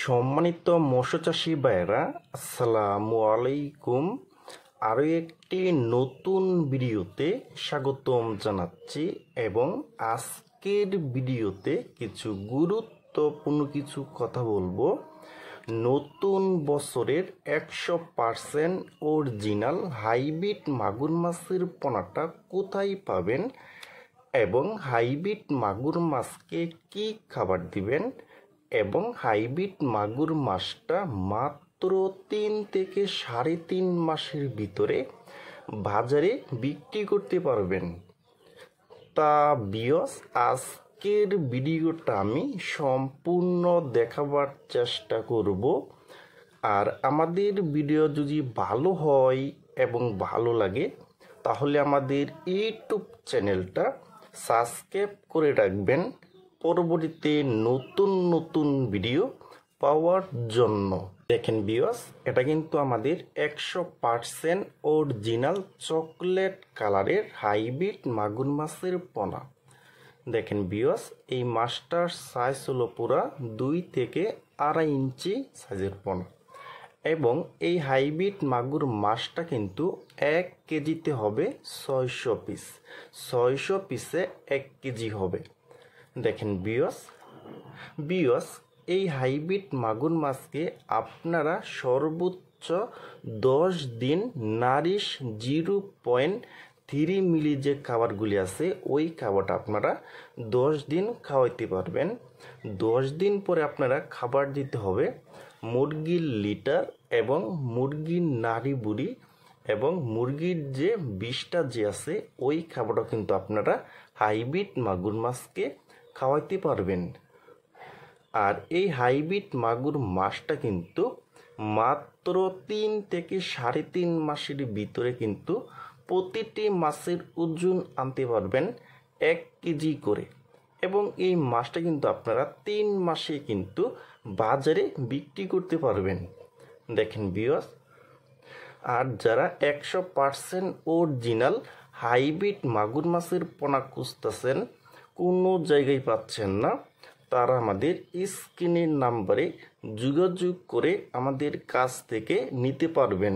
সম্মানিত মৎস্য চাষী ভাইরা, আসসালামু আলাইকুম। আরও একটি নতুন ভিডিওতে স্বাগতম জানাচ্ছি এবং আজকের ভিডিওতে কিছু গুরুত্বপূর্ণ কিছু কথা বলবো। নতুন বছরের 100% অরিজিনাল হাইব্রিড মাগুর মাছের পোনাটা কোথায় পাবেন এবং হাইব্রিড মাগুর মাছকে কি খাবার দিবেন এবং হাইব্রিড মাগুর মাছটা মাত্র 3 থেকে 3.5 মাসের ভিতরে বাজারে বিক্রি করতে পারবেন। তা ভিউয়ার্স, আজকের ভিডিওটা আমি সম্পূর্ণ দেখাবার চেষ্টা করব। আর আমাদের ভিডিও যদি ভালো হয় এবং ভালো লাগে তাহলে আমাদের ইউটিউব চ্যানেলটা সাবস্ক্রাইব করে রাখবেন পরবর্তীতে নতুন নতুন ভিডিও পাওয়ার জন্য। দেখেন ভিউয়ার্স, এটা কিন্তু আমাদের 100% অরিজিনাল চকলেট কালারের হাইব্রিড মাগুর মাছের পোনা। দেখেন ভিউয়ার্স, এই মাছটার সাইজ হলো পুরা 2 থেকে 2.5 ইঞ্চি সাইজের পোনা এবং এই হাইব্রিড মাগুর মাছটা কিন্তু 1 কেজিতে হবে 600 পিস। 600 পিসে 1 কেজি হবে। দেখেন ভিউয়ার্স, এই হাইব্রিড মাগুর মাছকে আপনারা সর্বোচ্চ 10 দিন নারিশ 0.3 মিলি যে খাবারগুলি আছে ওই খাবারটা আপনারা 10 দিন খাওয়াইতে পারবেন। 10 দিন পরে আপনারা খাবার দিতে হবে মুরগির লিটার এবং মুরগির নাড়ি বুড়ি এবং মুরগির যে বিষটা যে আছে ওই খাবারটা কিন্তু আপনারা হাইব্রিড মাগুর মাছকে খাওয়াইতে পারবেন। আর এই হাইব্রিড মাগুর মাছটা কিন্তু মাত্র 3 থেকে 3.5 মাসের ভিতরে কিন্তু প্রতিটি মাছের ওজন আনতে পারবেন 1 কেজি করে এবং এই মাছটা কিন্তু আপনারা 3 মাসে কিন্তু বাজারে বিক্রি করতে পারবেন। দেখেন ভিউয়ার্স, আর যারা 100% অরিজিনাল হাইব্রিড মাগুর মাছের পোনা খুঁজতেছেন, কোনো জায়গায় পাচ্ছেন না, তারা আমাদের স্ক্রিনের নাম্বারে যোগাযোগ করে আমাদের কাছ থেকে নিতে পারবেন।